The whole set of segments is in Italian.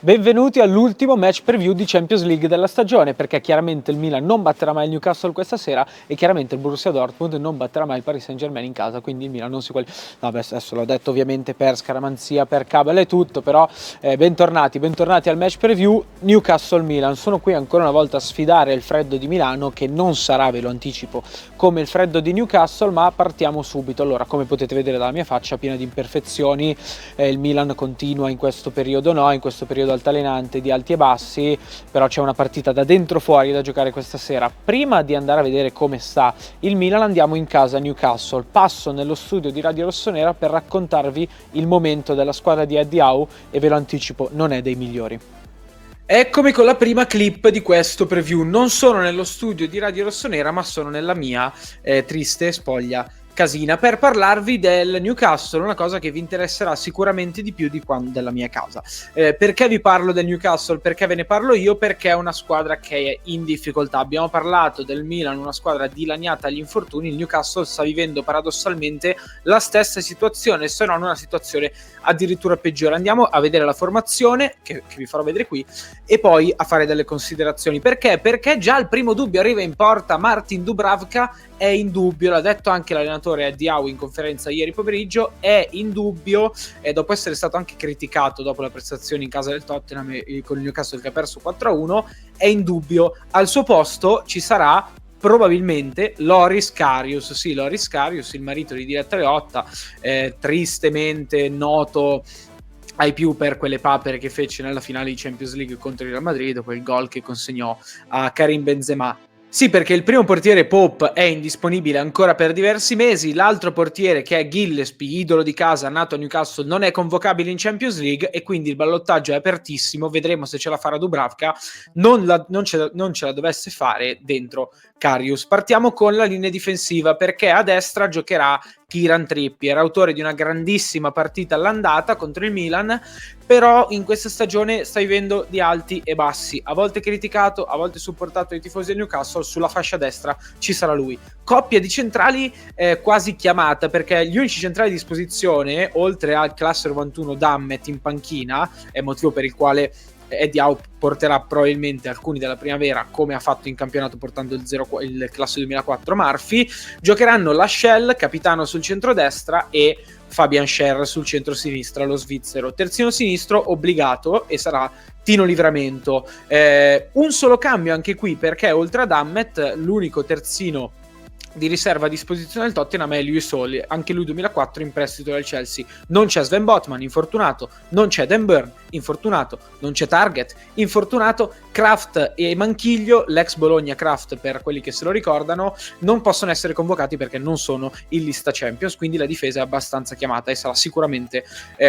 Benvenuti all'ultimo match preview di Champions League della stagione, perché chiaramente il Milan non batterà mai il Newcastle questa sera e chiaramente il Borussia Dortmund non batterà mai il Paris Saint-Germain in casa, quindi il Milan non si no, beh, adesso l'ho detto ovviamente per scaramanzia, per cabala e tutto, però bentornati al match preview Newcastle-Milan. Sono qui ancora una volta a sfidare il freddo di Milano, che non sarà, ve lo anticipo, come il freddo di Newcastle, ma partiamo subito. Allora, come potete vedere dalla mia faccia piena di imperfezioni, il Milan continua in questo periodo altalenante di alti e bassi, però c'è una partita da dentro fuori da giocare questa sera. Prima di andare a vedere come sta il Milan, andiamo in casa Newcastle. Passo nello studio di Radio Rossonera per raccontarvi il momento della squadra di Eddie Howe e ve lo anticipo, non è dei migliori. Eccomi con la prima clip di questo preview. Non sono nello studio di Radio Rossonera, ma sono nella mia triste spoglia casina per parlarvi del Newcastle, una cosa che vi interesserà sicuramente di più della mia casa. Perché vi parlo del Newcastle? Perché ve ne parlo io? Perché è una squadra che è in difficoltà. Abbiamo parlato del Milan, una squadra dilaniata agli infortuni. Il Newcastle sta vivendo paradossalmente la stessa situazione, se non una situazione addirittura peggiore. Andiamo a vedere la formazione che vi farò vedere qui e poi a fare delle considerazioni. Perché? Perché già il primo dubbio arriva in porta. Martin Dubravka è in dubbio, l'ha detto anche l'allenatore Eddie Howe in conferenza ieri pomeriggio, è in dubbio, dopo essere stato anche criticato dopo la prestazione in casa del Tottenham con il Newcastle che ha perso 4-1, è in dubbio. Al suo posto ci sarà probabilmente Loris Karius, il marito di Diletta Leotta, tristemente noto ai più per quelle papere che fece nella finale di Champions League contro il Real Madrid, quel gol che consegnò a Karim Benzema. Sì, perché il primo portiere Pope è indisponibile ancora per diversi mesi, l'altro portiere, che è Gillespie, idolo di casa, nato a Newcastle, non è convocabile in Champions League e quindi il ballottaggio è apertissimo. Vedremo se ce la farà Dubravka, non ce la dovesse fare dentro Karius. Partiamo con la linea difensiva, perché a destra giocherà Kieran Trippier, autore di una grandissima partita all'andata contro il Milan, però in questa stagione sta vivendo di alti e bassi, a volte criticato, a volte supportato dai tifosi del Newcastle. Sulla fascia destra ci sarà lui. Coppia di centrali quasi chiamata, perché gli unici centrali a disposizione, oltre al classe 91 Dammet in panchina, è motivo per il quale Eddie Howe porterà probabilmente alcuni della primavera, come ha fatto in campionato portando il classe 2004 Murphy. Giocheranno Lascelles, capitano sul centro-destra, e Fabian Schär sul centro-sinistra, lo svizzero. Terzino sinistro obbligato e sarà Tino Livramento. Un solo cambio anche qui, perché oltre a Dammet l'unico terzino di riserva a disposizione del Tottenham è Luis Hall, anche lui 2004 in prestito dal Chelsea. Non c'è Sven Botman, infortunato, non c'è Dan Burn, infortunato, non c'è Target, infortunato. Kraft e Manchiglio, l'ex Bologna Kraft per quelli che se lo ricordano, non possono essere convocati perché non sono in lista Champions, quindi la difesa è abbastanza chiamata e sarà sicuramente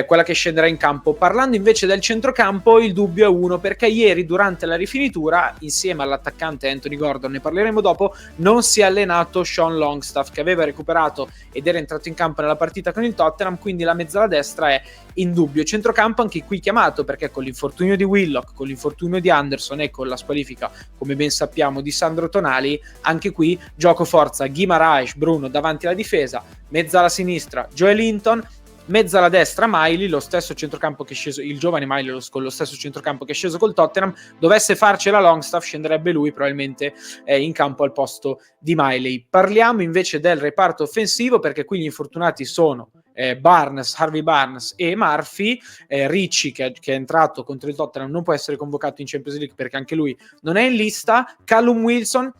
quella che scenderà in campo. Parlando invece del centrocampo, il dubbio è uno, perché ieri durante la rifinitura, insieme all'attaccante Anthony Gordon, ne parleremo dopo, non si è allenato Sean Longstaff, che aveva recuperato ed era entrato in campo nella partita con il Tottenham, quindi la mezzala destra è in dubbio. Centrocampo anche qui chiamato, perché con l'infortunio di Willock, con l'infortunio di Anderson e con la squalifica, come ben sappiamo, di Sandro Tonali, anche qui gioco forza Guimaraes, Bruno davanti alla difesa, mezzala sinistra Joelinton, mezzala destra Miley, lo stesso centrocampo che è sceso, il giovane Miley con lo stesso centrocampo che è sceso col Tottenham. Dovesse farcela Longstaff, scenderebbe lui probabilmente in campo al posto di Miley. Parliamo invece del reparto offensivo, perché qui gli infortunati sono Harvey Barnes e Murphy. Ricci, che è entrato contro il Tottenham, non può essere convocato in Champions League perché anche lui non è in lista. Callum Wilson,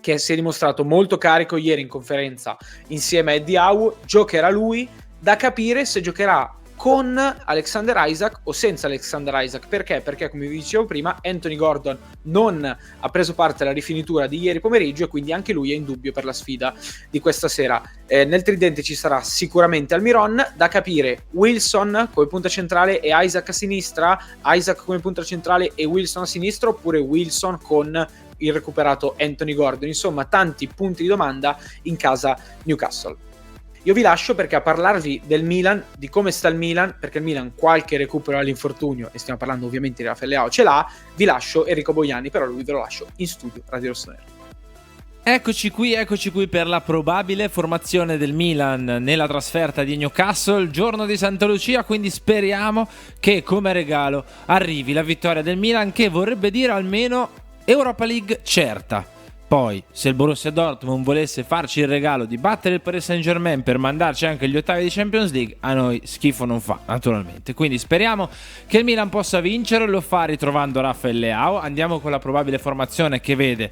che si è dimostrato molto carico ieri in conferenza insieme a Eddie Howe, giocherà lui. Da capire se giocherà con Alexander Isak o senza Alexander Isak. Perché? Perché, come vi dicevo prima, Anthony Gordon non ha preso parte alla rifinitura di ieri pomeriggio e quindi anche lui è in dubbio per la sfida di questa sera. Nel tridente ci sarà sicuramente Almiron. Da capire Wilson come punta centrale e Isak a sinistra, Isak come punta centrale e Wilson a sinistra, oppure Wilson con il recuperato Anthony Gordon. Insomma, tanti punti di domanda in casa Newcastle. Io vi lascio, perché a parlarvi del Milan, di come sta il Milan, perché il Milan qualche recupero all'infortunio, e stiamo parlando ovviamente di Raffaele Leao, ce l'ha, vi lascio Enrico Boiani, però lui ve lo lascio in studio Radio Rossonera. Eccoci qui per la probabile formazione del Milan nella trasferta di Newcastle, giorno di Santa Lucia, quindi speriamo che come regalo arrivi la vittoria del Milan, che vorrebbe dire almeno Europa League certa. Poi, se il Borussia Dortmund volesse farci il regalo di battere il Paris Saint-Germain per mandarci anche gli ottavi di Champions League, a noi schifo non fa, naturalmente. Quindi speriamo che il Milan possa vincere, lo fa ritrovando Rafael Leao. Andiamo con la probabile formazione che vede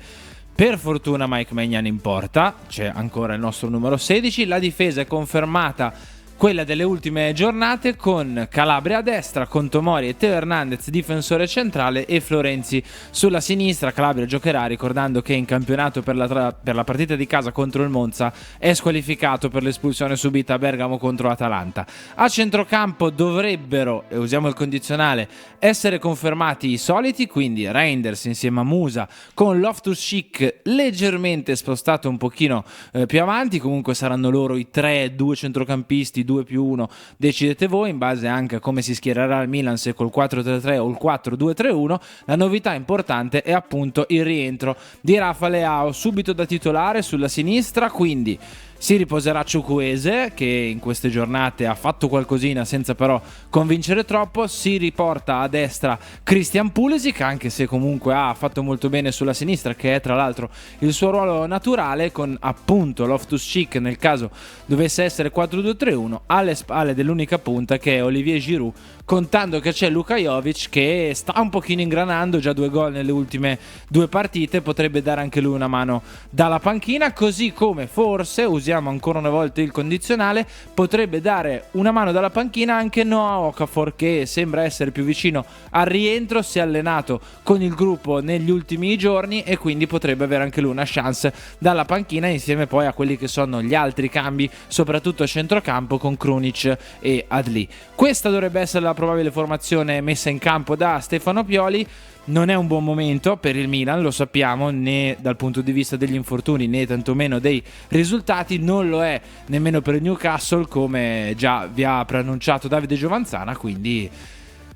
per fortuna Mike Maignan in porta, c'è ancora il nostro numero 16, la difesa è confermata quella delle ultime giornate, con Calabria a destra, con Tomori e Teo Hernandez difensore centrale e Florenzi sulla sinistra. Calabria giocherà, ricordando che in campionato per la partita di casa contro il Monza è squalificato per l'espulsione subita a Bergamo contro Atalanta. A centrocampo dovrebbero, e usiamo il condizionale, essere confermati i soliti, quindi Reinders insieme a Musa, con Loftus-Cheek leggermente spostato un pochino più avanti. Comunque saranno loro i 3-2 centrocampisti, 2+1, decidete voi, in base anche a come si schiererà il Milan, se col 4-3-3 o il 4-2-3-1. La novità importante è appunto il rientro di Rafa Leao subito da titolare sulla sinistra, quindi si riposerà Chukwueze, che in queste giornate ha fatto qualcosina senza però convincere troppo. Si riporta a destra Christian Pulisic, anche se comunque ha fatto molto bene sulla sinistra, che è tra l'altro il suo ruolo naturale, con appunto Loftus-Cheek nel caso dovesse essere 4-2-3-1 alle spalle dell'unica punta, che è Olivier Giroud, contando che c'è Luka Jovic che sta un pochino ingranando, già 2 gol nelle ultime 2 partite, potrebbe dare anche lui una mano dalla panchina, così come forse, usiamo ancora una volta il condizionale, potrebbe dare una mano dalla panchina anche Noah Okafor, che sembra essere più vicino al rientro, si è allenato con il gruppo negli ultimi giorni e quindi potrebbe avere anche lui una chance dalla panchina, insieme poi a quelli che sono gli altri cambi, soprattutto a centrocampo con Krunic e Adli. Questa dovrebbe essere la probabile formazione messa in campo da Stefano Pioli. Non è un buon momento per il Milan, lo sappiamo, né dal punto di vista degli infortuni né tantomeno dei risultati. Non lo è nemmeno per il Newcastle, come già vi ha preannunciato Davide Giovanzana, quindi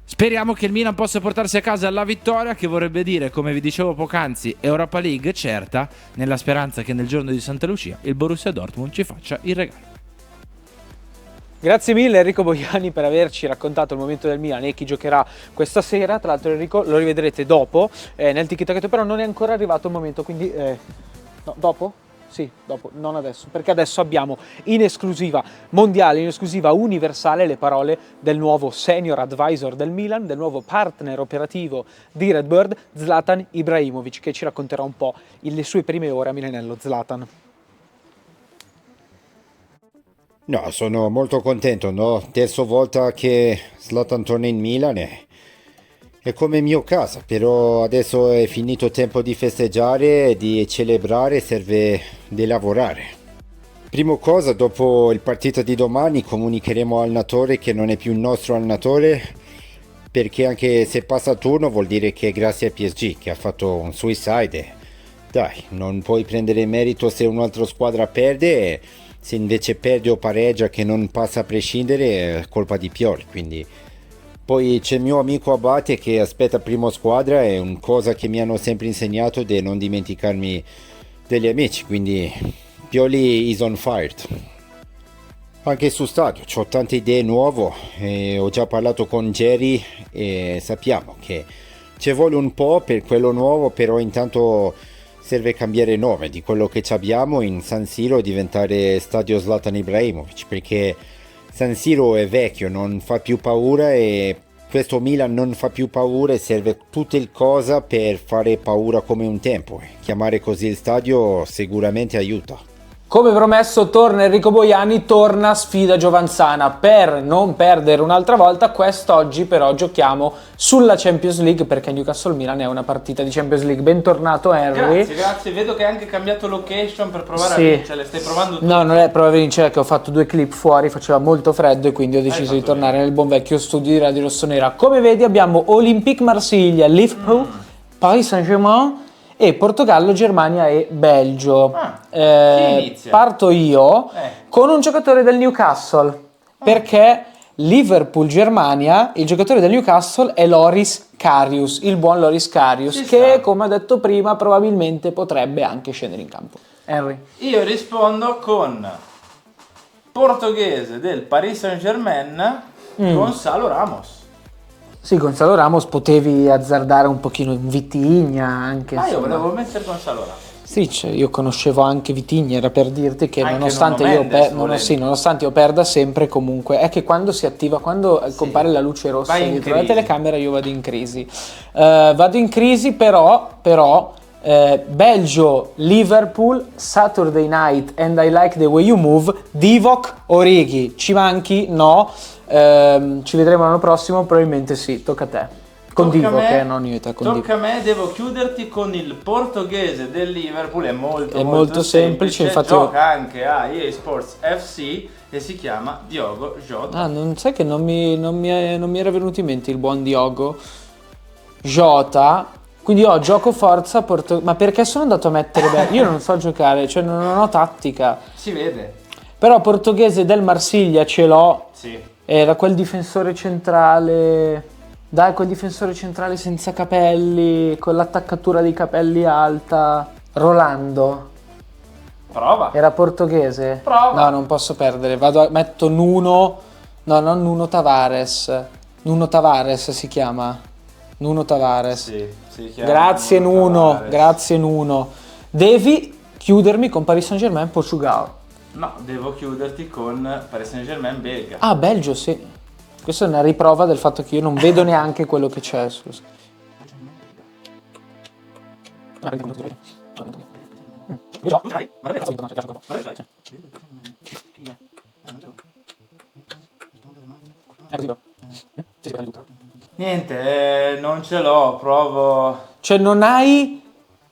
speriamo che il Milan possa portarsi a casa la vittoria, che vorrebbe dire, come vi dicevo poc'anzi, Europa League certa, nella speranza che nel giorno di Santa Lucia il Borussia Dortmund ci faccia il regalo. Grazie mille Enrico Boiani per averci raccontato il momento del Milan e chi giocherà questa sera. Tra l'altro Enrico lo rivedrete dopo nel Tiki-Taka, però non è ancora arrivato il momento, quindi no, dopo? Sì, dopo, non adesso, perché adesso abbiamo in esclusiva mondiale, in esclusiva universale, le parole del nuovo senior advisor del Milan, del nuovo partner operativo di Redbird, Zlatan Ibrahimovic, che ci racconterà un po' le sue prime ore a Milanello. Zlatan. No, sono molto contento, no? Terza volta che Zlatan torna in Milan è come mio casa, però adesso è finito il tempo di festeggiare, di celebrare, serve di lavorare. Prima cosa, dopo il partito di domani comunicheremo all'allenatore che non è più il nostro allenatore, perché anche se passa il turno vuol dire che è grazie a PSG che ha fatto un suicide. Dai, non puoi prendere merito se un'altra squadra perde. Se invece perde o pareggia che non passa a prescindere, è colpa di Pioli. Quindi poi c'è il mio amico Abate che aspetta prima squadra, è una cosa che mi hanno sempre insegnato di non dimenticarmi degli amici, quindi Pioli is on fire. Anche su stadio ho tante idee nuove, ho già parlato con Jerry e sappiamo che ci vuole un po' per quello nuovo, però intanto serve cambiare nome di quello che abbiamo in San Siro e diventare Stadio Zlatan Ibrahimovic, perché San Siro è vecchio, non fa più paura e questo Milan non fa più paura e serve tutta il cosa per fare paura come un tempo. Chiamare così il stadio sicuramente aiuta. Come promesso torna Enrico Boiani, torna sfida Giovanzana per non perdere un'altra volta. Quest'oggi però giochiamo sulla Champions League, perché Newcastle Milan è una partita di Champions League. Bentornato Henry. Grazie, vedo che hai anche cambiato location per provare Sì. a vincere, stai provando tu. No, non è prova a vincere, che ho fatto 2 clip fuori, faceva molto freddo e quindi ho deciso di tornare nel buon vecchio studio di Radio Rossonera. Come vedi abbiamo Olympique Marsiglia, Liverpool, Paris Saint-Germain e Portogallo, Germania e Belgio. Chi inizia? Parto io con un giocatore del Newcastle, perché Liverpool-Germania, il giocatore del Newcastle è Loris Karius, il buon Loris Karius, che come ho detto prima probabilmente potrebbe anche scendere in campo. Henry. Io rispondo con portoghese del Paris Saint-Germain, Gonzalo Ramos. Sì, Gonzalo Ramos potevi azzardare un pochino in Vitigna anche. Io insomma. volevo mettere Gonzalo Ramos. Sì, io conoscevo anche Vitigna, era per dirti che Anche nonostante Nuno io, Mendes, volendo. nonostante io perda sempre, comunque è che quando si attiva, quando compare la luce rossa Vai in dietro la crisi. telecamera, io vado in crisi. Vado in crisi, però Belgio, Liverpool, Saturday night and I like the way you move, Divock Origi, ci manchi? No. Ci vedremo l'anno prossimo, probabilmente sì, tocca a te. Con Tocca a Divock, me- non io e te, con Tocca a me, devo chiuderti con il portoghese del Liverpool, è molto, molto semplice, infatti gioca anche a EA Sports FC e si chiama Diogo Jota. Ah, non sai che non mi era venuto in mente il buon Diogo Jota. Quindi gioco forza ma perché sono andato a mettere io non so giocare, cioè non ho tattica. Si vede? Però portoghese del Marsiglia ce l'ho. Sì. Era quel difensore centrale. Dai, quel difensore centrale senza capelli, con l'attaccatura dei capelli alta. Rolando. Prova. Era portoghese? Prova. No, non posso perdere. Metto Nuno. No, non Nuno Tavares. Nuno Tavares si chiama. Nuno Tavares. Sì, si chiama Grazie Nuno, Tavares. grazie Nuno. Devi chiudermi con Paris Saint-Germain Portugal. No, devo chiuderti con Paris Saint-Germain belga. Ah, Belgio, sì. Questa è una riprova del fatto che io non vedo neanche quello che c'è. Scusa. Niente, non ce l'ho, provo. Cioè non hai...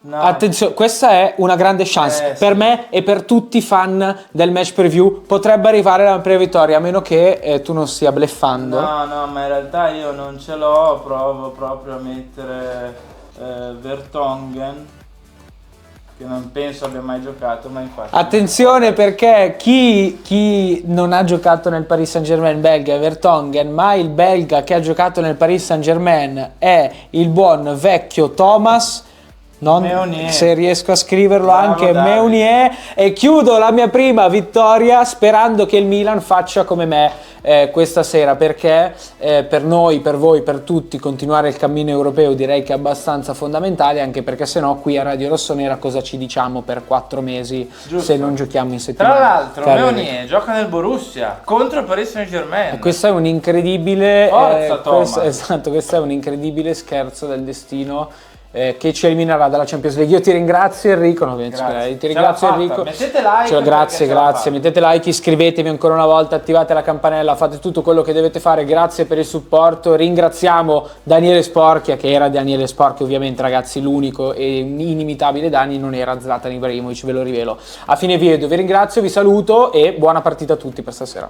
No. Attenzione, questa è una grande chance per Sì. me e per tutti i fan del match preview. Potrebbe arrivare la prima vittoria, a meno che tu non stia bleffando. No, ma in realtà io non ce l'ho, provo proprio a mettere Vertonghen, che non penso abbia mai giocato, ma infatti... Attenzione, perché chi non ha giocato nel Paris Saint-Germain belga è Vertonghen, ma il belga che ha giocato nel Paris Saint-Germain è il buon vecchio Thomas. Meunier. Se riesco a scriverlo Bravo, anche Davide. Meunier, e chiudo la mia prima vittoria sperando che il Milan faccia come me questa sera, perché per noi, per voi, per tutti continuare il cammino europeo direi che è abbastanza fondamentale, anche perché sennò qui a Radio Rossonera cosa ci diciamo per 4 mesi Giusto. se non giochiamo in settimana. Tra l'altro, Cari Meunier gioca nel Borussia contro il Paris Saint-Germain. questo è un incredibile Forza, Thomas. esatto, questo è un incredibile scherzo del destino che ci eliminerà dalla Champions League. Io ti ringrazio Enrico, Grazie. ti ringrazio Ce l'ha Enrico. fatta. Mettete like Cioè, grazie, perché ce l'ha fatta. mettete like, iscrivetevi ancora una volta, attivate la campanella, fate tutto quello che dovete fare. Grazie per il supporto. Ringraziamo Daniele Sporchia, che era Daniele Sporchia ovviamente, ragazzi, l'unico e inimitabile Dani non era Zlatan Ibrahimovic, ve lo rivelo. A fine video vi ringrazio, vi saluto e buona partita a tutti per stasera.